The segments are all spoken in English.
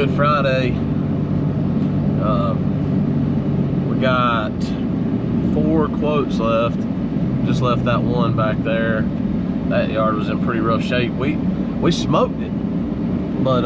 Good Friday. We got 4 quotes left. Just left that one back there. That yard was in pretty rough shape. We smoked it, but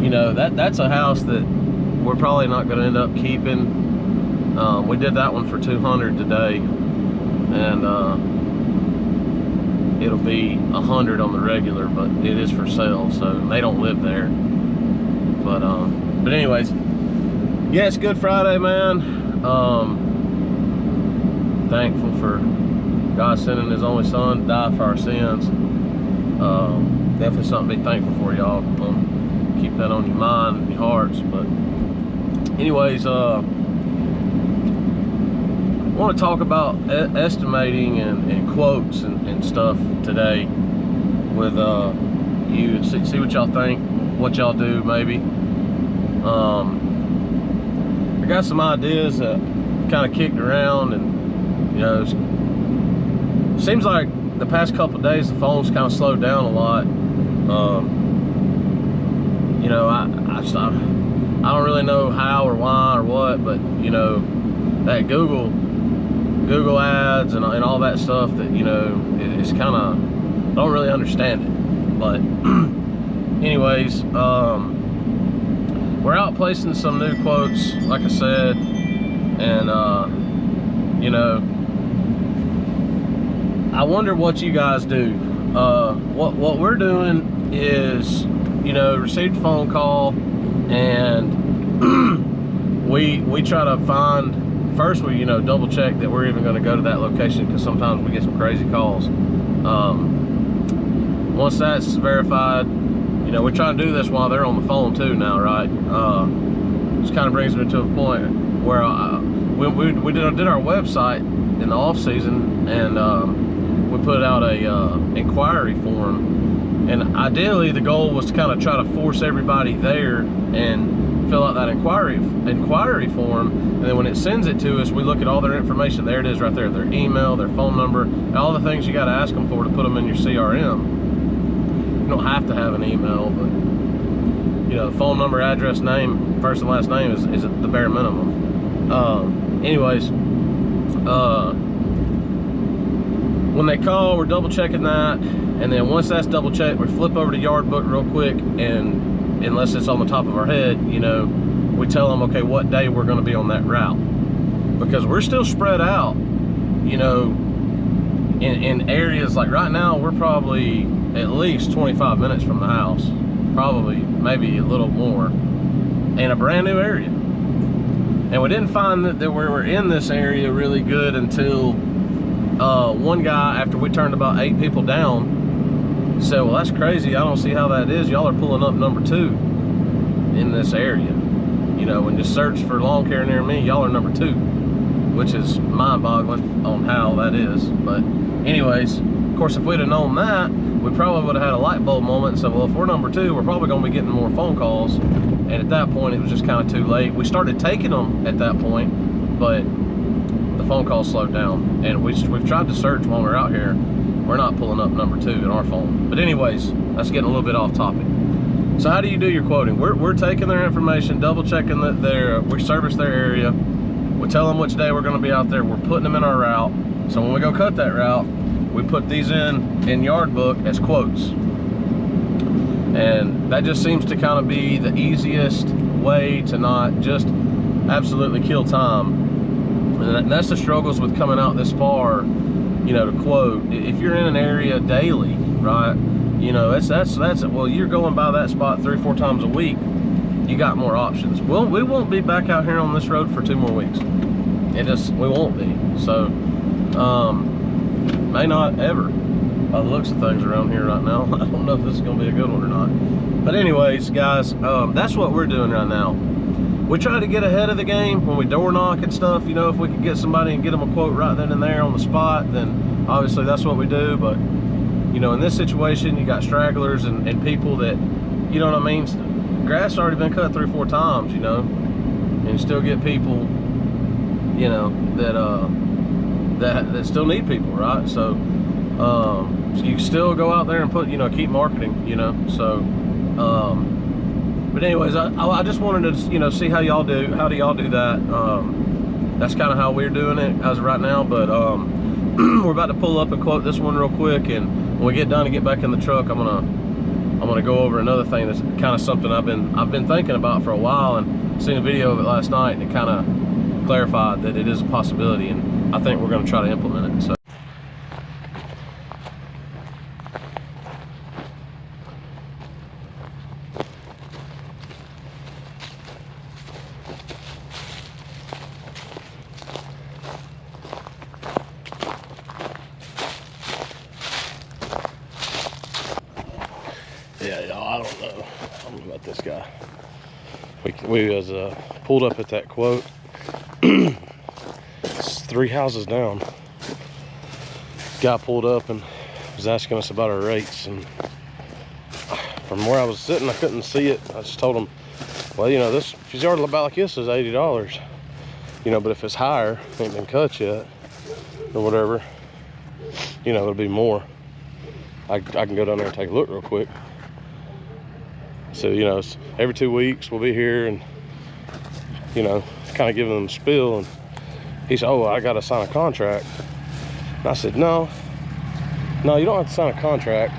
you know, that's a house that we're probably not going to end up keeping. We did that one for $200 today, and it'll be $100 on the regular, but it is for sale, so they don't live there. But anyways, yeah, it's Good Friday, man. Thankful for God sending His only Son to die for our sins. Definitely something to be thankful for, y'all. Keep that on your mind and your hearts. But anyways, I want to talk about estimating and quotes and stuff today with you, and see what y'all think, what y'all do maybe. I got some ideas that kind of kicked around, and you know, it seems like the past couple of days the phone's kind of slowed down a lot. You know, I don't really know how or why or what, but you know, that Google ads and all that stuff, that, you know, it's kind of, don't really understand it. But anyways, we're out placing some new quotes, like I said, and you know, I wonder what you guys do. What we're doing is, you know, received a phone call, and we try to find, first we, you know, double check that we're even going to go to that location, because sometimes we get some crazy calls. Once that's verified, you know, we try to do this while they're on the phone too now, right? This kind of brings me to a point where we did our website in the off season, and we put out a inquiry form, and ideally the goal was to kind of try to force everybody there and fill out that inquiry form, and then when it sends it to us, we look at all their information. There it is right there, their email, their phone number, all the things you got to ask them for to put them in your CRM. You don't have to have an email, but you know, phone number, address, name, first and last name is the bare minimum. Anyways, when they call, we're double checking that, and then once that's double checked, we flip over to Yard Book real quick, and unless it's on the top of our head, you know, we tell them, okay, what day we're going to be on that route, because we're still spread out, you know, in areas. Like right now, we're probably at least 25 minutes from the house, probably maybe a little more, in a brand new area. And we didn't find that we were in this area really good until one guy, after we turned about 8 people down, said, well, that's crazy, I don't see how that is, y'all are pulling up number 2 in this area. You know, when you search for lawn care near me, y'all are number 2, which is mind-boggling on how that is. But anyways, of course, if we'd have known that, we probably would have had a light bulb moment and said, well, if we're number 2, we're probably going to be getting more phone calls. And at that point, it was just kind of too late. We started taking them at that point, but the phone calls slowed down, and we've tried to search while we're out here. We're not pulling up number 2 in our phone. But anyways, that's getting a little bit off topic. So how do you do your quoting? We're taking their information, double checking that we service their area. We tell them which day we're going to be out there. We're putting them in our route. So when we go cut that route, we put these in Yard Book as quotes. And that just seems to kind of be the easiest way to not just absolutely kill time. And that's the struggles with coming out this far, you know, to quote. If you're in an area daily, right, you know, that's well, you're going by that spot 3 or 4 times a week, you got more options. Well, we won't be back out here on this road for 2 more weeks. We won't be. So may not ever, by the looks of things around here right now. I don't know if this is going to be a good one or not. But anyways, guys, that's what we're doing right now. We try to get ahead of the game when we door knock and stuff. You know, if we can get somebody and get them a quote right then and there on the spot, then obviously that's what we do. But you know, in this situation, you got stragglers and people that, you know what I mean, grass has already been cut 3 or 4 times, you know, and you still get people, you know, that still need people, right? So you still go out there and put, you know, keep marketing, you know. So But anyways, I just wanted to, you know, see how do y'all do that. That's kind of how we're doing it as of right now. But we're about to pull up and quote this one real quick, and when we get done and get back in the truck, I'm gonna go over another thing that's kind of something I've been thinking about for a while, and seen a video of it last night, and it kind of clarified that it is a possibility, and I think we're going to try to implement it. So. Yeah, y'all, I don't know about this guy. We was pulled up at that quote. It's 3 houses down. Guy pulled up and was asking us about our rates, and from where I was sitting, I couldn't see it. I just told him, well, you know, this, if it's yard about like this, is $80. You know, but if it's higher, ain't been cut yet, or whatever, you know, it'll be more. I can go down there and take a look real quick. So, you know, every 2 weeks we'll be here, and, you know, kind of giving them a spiel. And he said, oh, I got to sign a contract. And I said, no, you don't have to sign a contract,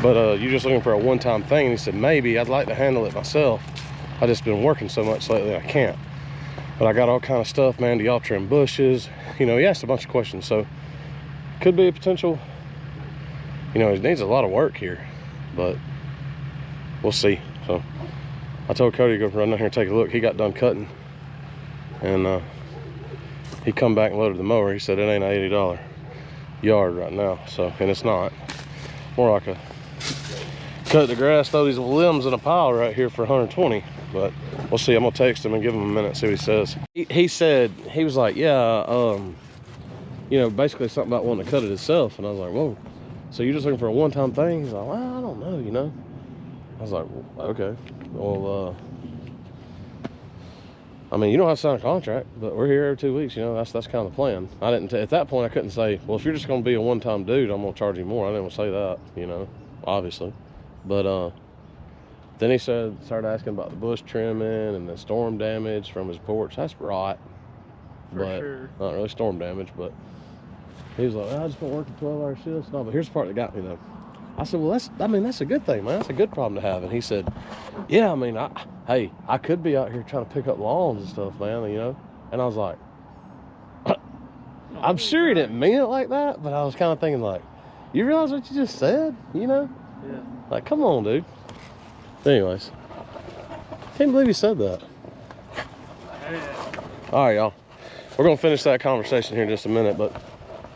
but you're just looking for a one-time thing. And he said, maybe. I'd like to handle it myself. I just been working so much lately, I can't. But I got all kind of stuff, man. Do y'all trim bushes? You know, he asked a bunch of questions. So could be a potential, you know, it needs a lot of work here, but we'll see. So I told Cody to go run down here and take a look. He got done cutting, and he come back and loaded the mower. He said it ain't an $80 yard right now. So, and it's not. More like a cut the grass, throw these limbs in a pile right here for 120. But we'll see. I'm gonna text him and give him a minute, see what he says. He said, he was like, yeah, you know, basically something about wanting to cut it himself. And I was like, whoa, so you're just looking for a one-time thing? He's like, well, I don't know, you know. I was like, okay, well, I mean, you don't have to sign a contract, but we're here every 2 weeks, you know, that's kind of the plan. I didn't, at that point, I couldn't say, well, if you're just going to be a one-time dude, I'm going to charge you more. I didn't want to say that, you know, obviously. But then he started asking about the bush trimming and the storm damage from his porch. That's right. But sure. Not really storm damage, but he was like, well, I just been working 12-hour shifts. No, but here's the part that got me, though. I said, well, that's a good thing, man. That's a good problem to have. And he said, yeah, I mean, hey, I could be out here trying to pick up lawns and stuff, man, you know? And I was like, I'm sure he didn't mean it like that, but I was kind of thinking, like, you realize what you just said, you know? Yeah. Like, come on, dude. Anyways, can't believe he said that. All right, y'all. We're going to finish that conversation here in just a minute, but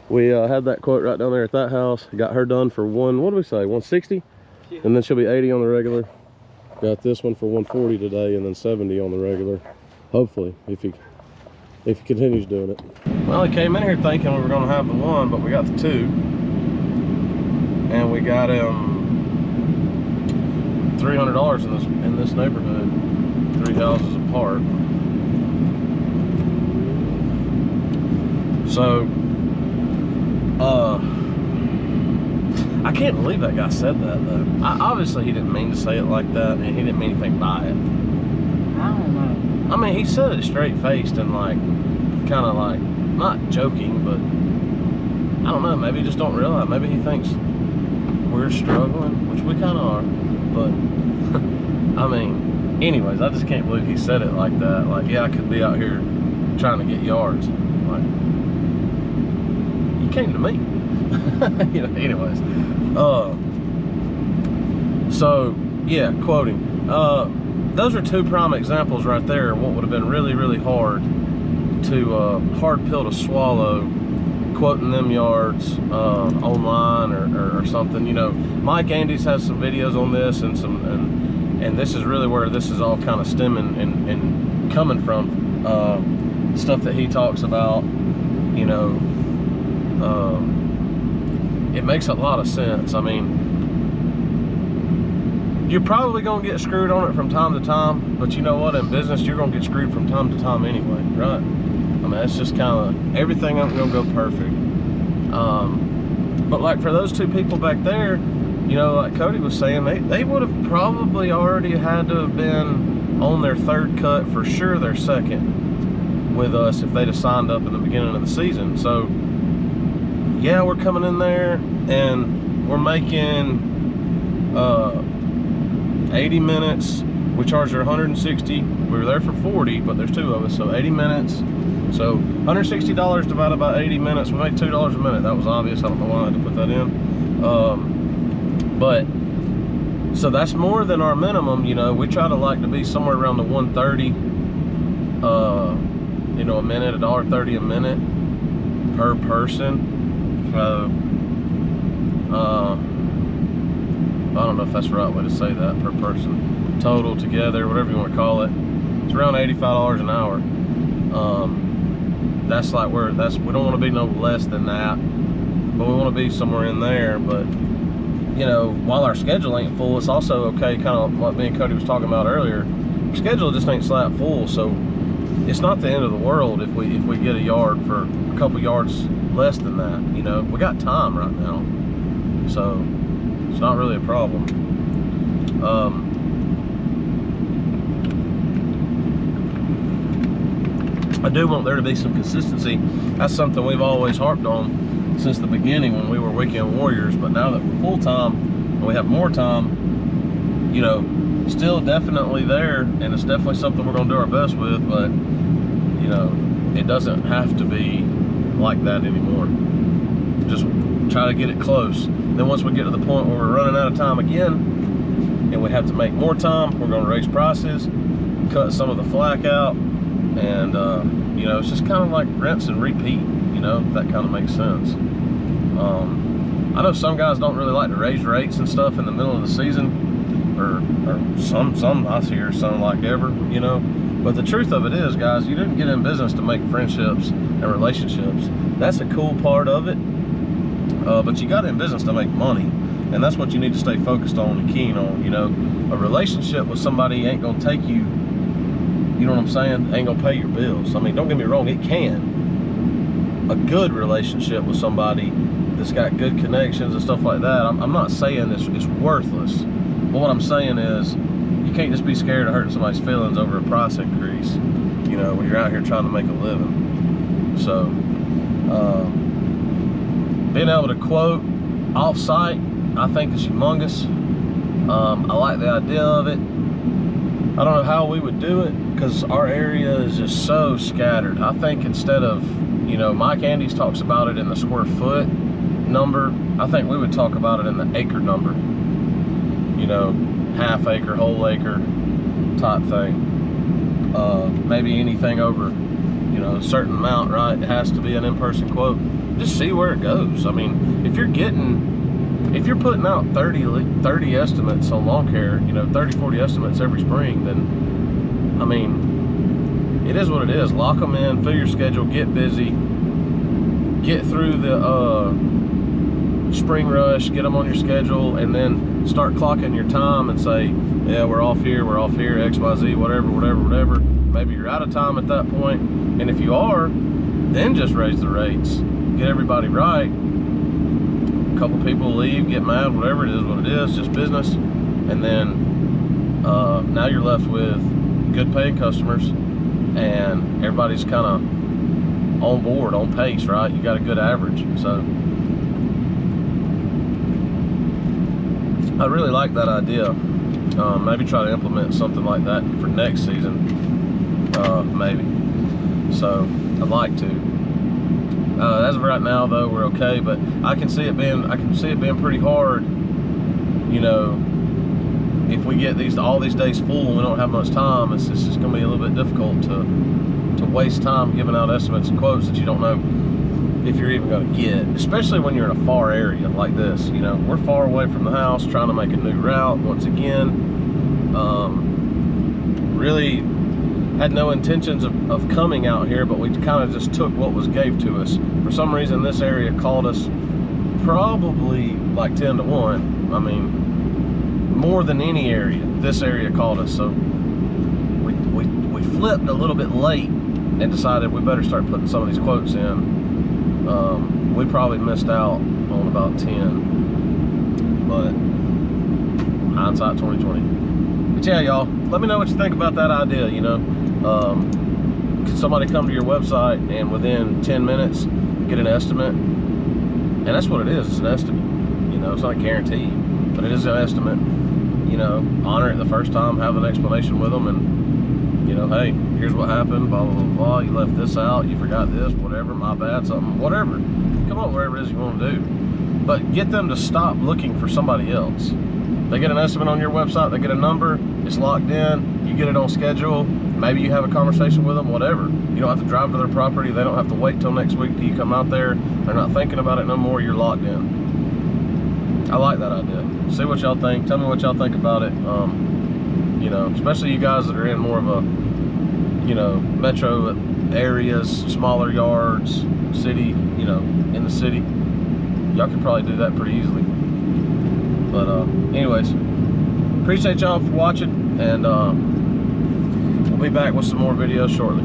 we had that quote right down there at that house. Got her done for what did we say, 160? Yeah. And then she'll be 80 on the regular. Got this one for 140 today, and then 70 on the regular. Hopefully, if he continues doing it. Well, he came in here thinking we were going to have the one, but we got the two. And we got him $300 in this neighborhood, 3 houses apart. So I can't believe that guy said that, though. Obviously he didn't mean to say it like that, and he didn't mean anything by it. I don't know. I mean, he said it straight faced and like kind of like not joking, but I don't know, maybe he just don't realize. Maybe he thinks we're struggling, which we kind of are, but I mean, anyways, I just can't believe he said it like that. Like, yeah, I could be out here trying to get yards. Like, you came to me. You know, anyways. So yeah, quoting. Those are 2 prime examples right there. What would have been really, really hard pill to swallow, quoting them yards online or something. You know, Mike Andes has some videos on this, and this is really where this is all kind of stemming and coming from. Stuff that he talks about, you know. It makes a lot of sense. I mean, you're probably going to get screwed on it from time to time, but you know what? In business, you're going to get screwed from time to time anyway, right? I mean, that's just kind of, everything ain't going to go perfect. But like for those 2 people back there, you know, like Cody was saying, they would have probably already had to have been on their third cut, for sure their second, with us if they'd have signed up in the beginning of the season. So yeah, we're coming in there and we're making 80 minutes. We charged her 160. We were there for 40, but there's two of us, so 80 minutes. So $160 divided by 80 minutes, we made $2 a minute. That was obvious. I don't know why I had to put that in. But so that's more than our minimum. You know, we try to like to be somewhere around the 130. You know, a minute, $1.30 a minute per person. So I don't know if that's the right way to say that, per person. Total, together, whatever you want to call it. It's around $85 an hour. That's like we don't want to be no less than that, but we want to be somewhere in there. But you know, while our schedule ain't full, it's also okay, kind of what me and Cody was talking about earlier. Our schedule just ain't slap full, so it's not the end of the world if we get a yard for a couple yards less than that. You know, we got time right now, so it's not really a problem. I do want there to be some consistency. That's something we've always harped on since the beginning when we were weekend warriors, but now that we're full-time and we have more time, you know, still definitely there, and it's definitely something we're going to do our best with, but you know, it doesn't have to be like that anymore. Just try to get it close. Then once we get to the point where we're running out of time again and we have to make more time, we're going to raise prices, cut some of the flack out, and you know, it's just kind of like rinse and repeat, you know, if that kind of makes sense. I know some guys don't really like to raise rates and stuff in the middle of the season, or some I hear some like ever, you know. But the truth of it is, guys, you didn't get in business to make friendships and relationships. That's a cool part of it, but you got in business to make money, and that's what you need to stay focused on and keen on. You know, a relationship with somebody ain't gonna take you, you know what I'm saying, ain't gonna pay your bills. I mean, don't get me wrong, it can. A good relationship with somebody that's got good connections and stuff like that, I'm not saying it's worthless, but what I'm saying is you can't just be scared of hurting somebody's feelings over a price increase, you know, when you're out here trying to make a living. So being able to quote off-site, I think is humongous. I like the idea of it. I don't know how we would do it because our area is just so scattered. I think instead of, you know, Mike Andes talks about it in the square foot number, I think we would talk about it in the acre number. You know, half acre, whole acre type thing. Maybe anything over, you know, a certain amount, right? It has to be an in-person quote. Just see where it goes. I mean, if you're putting out 30 estimates on lawn care, you know, 30, 40 estimates every spring, then, I mean, it is what it is. Lock them in, fill your schedule, get busy, get through the spring rush, get them on your schedule, and then start clocking your time and say, yeah, we're off here, X, Y, Z, whatever. Maybe you're out of time at that point, and if you are, then just raise the rates. Get everybody right. A couple people leave, get mad, whatever it is, what it is, just business. And then now you're left with good paying customers, and everybody's kind of on board, on pace, right? You got a good average. So I really like that idea. Maybe try to implement something like that for next season, maybe. So I'd like to. As of right now, though, we're okay, but I can see it being pretty hard. You know, if we get all these days full and we don't have much time, it's just going to be a little bit difficult to waste time giving out estimates and quotes that you don't know if you're even going to get, especially when you're in a far area like this. You know, we're far away from the house, trying to make a new route once again. Really had no intentions of coming out here, but we kind of just took what was gave to us. For some reason, this area called us probably like 10 to 1. I mean, more than any area, this area called us. So we flipped a little bit late and decided we better start putting some of these quotes in. We probably missed out on about 10, but Hindsight 2020. But yeah, y'all, let me know what you think about that idea. You know, could somebody come to your website and within 10 minutes get an estimate? And that's what it is. It's an estimate. You know, it's not a guarantee, but it is an estimate. You know, honor it the first time, have an explanation with them, and, you know, hey, here's what happened, blah, blah, blah, blah. You left this out, you forgot this, whatever, my bad, something, whatever. Come up with whatever it is you want to do. But get them to stop looking for somebody else. They get an estimate on your website, they get a number, it's locked in, you get it on schedule, maybe you have a conversation with them, whatever. You don't have to drive to their property, they don't have to wait till next week till you come out there. They're not thinking about it no more, you're locked in. I like that idea. See what y'all think. Tell me what y'all think about it. You know, especially you guys that are in more of a, you know, metro areas, smaller yards, city, you know, in the city. Y'all could probably do that pretty easily. But anyways, appreciate y'all for watching, and we'll be back with some more videos shortly.